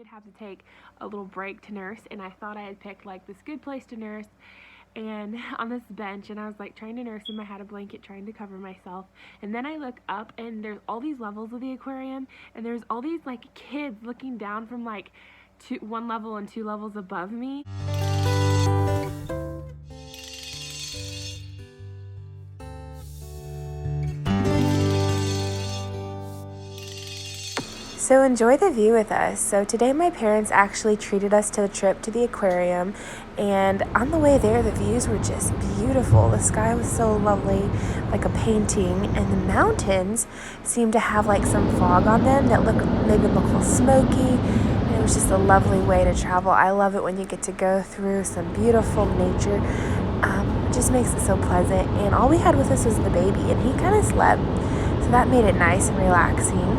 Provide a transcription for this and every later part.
did have to take a little break to nurse, and I thought I had picked like this good place to nurse and on this bench, and I was like trying to nurse him. I had a blanket trying to cover myself, and then I look up and there's all these levels of the aquarium, and there's all these like kids looking down from like one level and 2 levels above me. So enjoy the view with us. So today my parents actually treated us to a trip to the aquarium, and on the way there the views were just beautiful. The sky was so lovely, like a painting, and the mountains seemed to have like some fog on them that made them look a little smoky, and it was just a lovely way to travel. I love it when you get to go through some beautiful nature. It just makes it so pleasant, and all we had with us was the baby, and he kind of slept, so that made it nice and relaxing.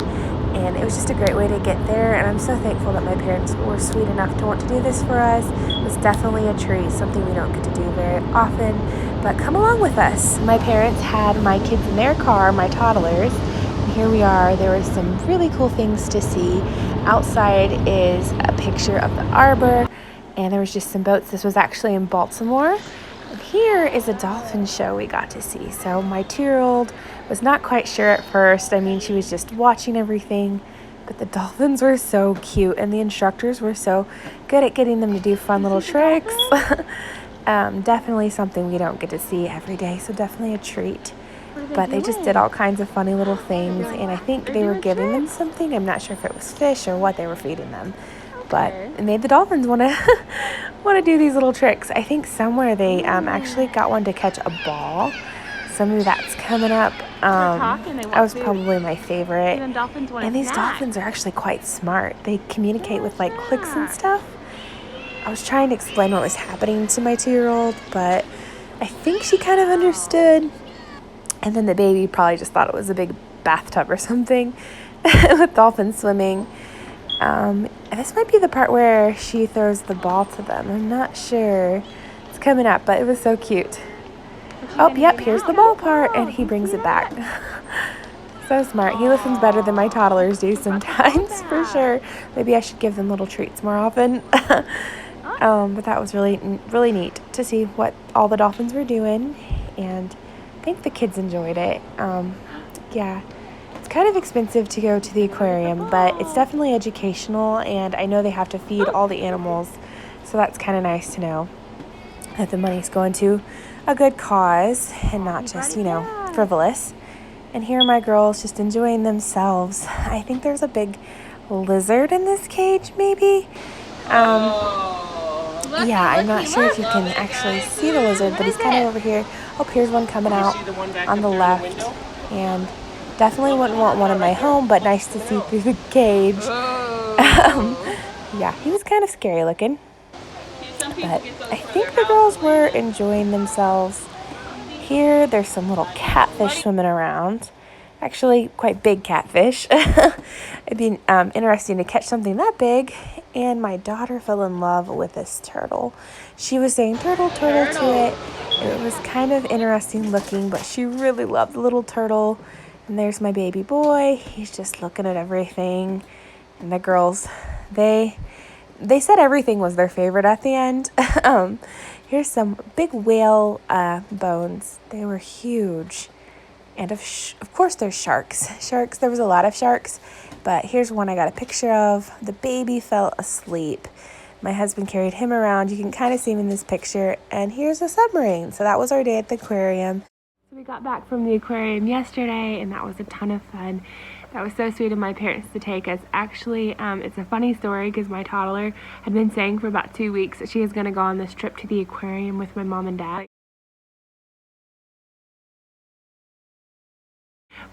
And it was just a great way to get there, and I'm so thankful that my parents were sweet enough to want to do this for us. It was definitely a treat, something we don't get to do very often, but come along with us. My parents had my kids in their car, my toddlers, and here we are. There were some really cool things to see. Outside is a picture of the arbor, and there was just some boats. This was actually in Baltimore. And here is a dolphin show we got to see. So my 2-year-old was not quite sure at first. I mean, she was just watching everything, but the dolphins were so cute, and the instructors were so good at getting them to do fun little tricks. Definitely something we don't get to see every day, so definitely a treat. But they just did all kinds of funny little things, and I think they were giving them something. I'm not sure if it was fish or what they were feeding them, but it made the dolphins want to do these little tricks. I think somewhere they actually got one to catch a ball. So maybe that's coming up. That was probably my favorite. And these dolphins are actually quite smart. They communicate with like clicks and stuff. I was trying to explain what was happening to my 2-year-old, but I think she kind of understood. And then the baby probably just thought it was a big bathtub or something with dolphins swimming. And this might be the part where she throws the ball to them. I'm not sure. It's coming up, but it was so cute. Oh, yep, here's the ball part, and he brings it back. So smart. He listens better than my toddlers do sometimes, for sure. Maybe I should give them little treats more often. But that was really, really neat to see what all the dolphins were doing, and I think the kids enjoyed it. Yeah, it's kind of expensive to go to the aquarium, but it's definitely educational, and I know they have to feed all the animals, so that's kind of nice to know that the money's going to a good cause and not just, frivolous. And here are my girls just enjoying themselves. I think there's a big lizard in this cage, maybe. Yeah, I'm not sure if you can actually see the lizard, but he's kind of over here. Oh, here's one coming out on the left. And definitely wouldn't want one in my home, but nice to see through the cage. Yeah, he was kind of scary looking. But I think the girls were enjoying themselves. Here, there's some little catfish swimming around. Actually, quite big catfish. It'd be interesting to catch something that big. And my daughter fell in love with this turtle. She was saying turtle, turtle to it. It was kind of interesting looking, but she really loved the little turtle. And there's my baby boy. He's just looking at everything. And the girls, they said everything was their favorite at the end. Here's some big whale bones. They were huge. And of course there's sharks. There was a lot of sharks. But here's one I got a picture of. The baby fell asleep. My husband carried him around. You can kind of see him in this picture. And here's a submarine. So that was our day at the aquarium. So we got back from the aquarium yesterday, and that was a ton of fun. That was so sweet of my parents to take us. Actually, it's a funny story because my toddler had been saying for about 2 weeks that she was going to go on this trip to the aquarium with my mom and dad.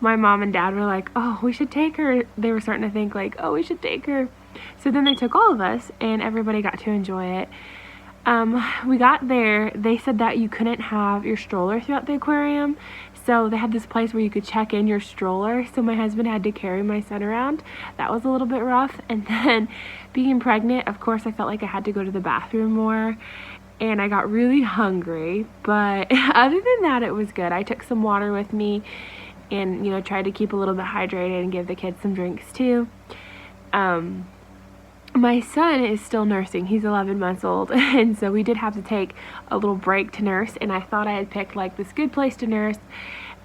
My mom and dad were like, oh, we should take her. They were starting to think like, oh, we should take her. So then they took all of us, and everybody got to enjoy it. We got there. They said that you couldn't have your stroller throughout the aquarium. So they had this place where you could check in your stroller. So my husband had to carry my son around. That was a little bit rough. And then being pregnant, of course, I felt like I had to go to the bathroom more. And I got really hungry. But other than that, it was good. I took some water with me and, tried to keep a little bit hydrated and give the kids some drinks too. my son is still nursing. He's 11 months old. And so we did have to take a little break to nurse. And I thought I had picked like this good place to nurse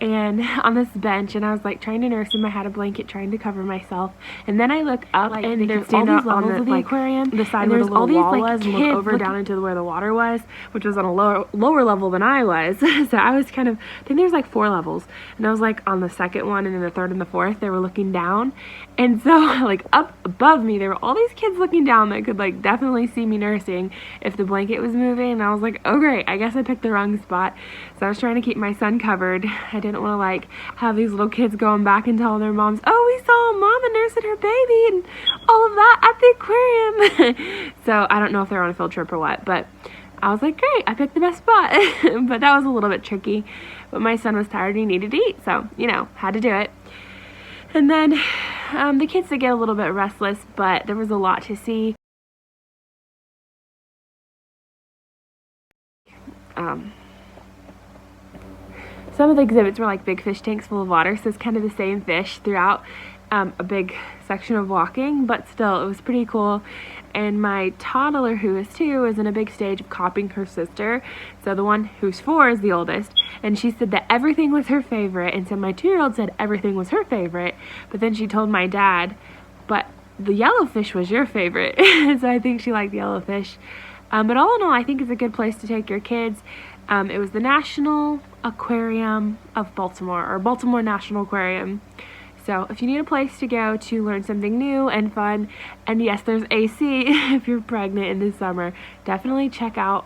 and on this bench, and I was like trying to nurse him. I had a blanket trying to cover myself, and then I look up like, and there's all these levels of the aquarium, the side where the little wall was, and look over down into where the water was, which was on a lower level than I was. So I was kind of, I think there's like 4 levels, and I was like on the second one, and then the third and the fourth, they were looking down, and so like up above me there were all these kids looking down that could like definitely see me nursing if the blanket was moving. And I was like, oh great, I guess I picked the wrong spot. So I was trying to keep my son covered. I didn't want to like have these little kids going back and telling their moms, oh, we saw Mama nursing her baby and all of that at the aquarium. So I don't know if they're on a field trip or what, but I was like, great, I picked the best spot. But that was a little bit tricky. But my son was tired and he needed to eat, so you know, had to do it. And then the kids did get a little bit restless, but there was a lot to see. Some of the exhibits were like big fish tanks full of water, so it's kind of the same fish throughout a big section of walking, but still it was pretty cool. And my toddler, who is 2, is in a big stage of copying her sister. So the one who's 4 is the oldest, and she said that everything was her favorite, and so my 2-year-old said everything was her favorite, but then she told my dad, but the yellowfish was your favorite. So I think she liked the yellowfish. But all in all, I think it's a good place to take your kids. It was the National Aquarium of Baltimore, or Baltimore National Aquarium. So if you need a place to go to learn something new and fun, and yes, there's AC if you're pregnant in the summer, definitely check out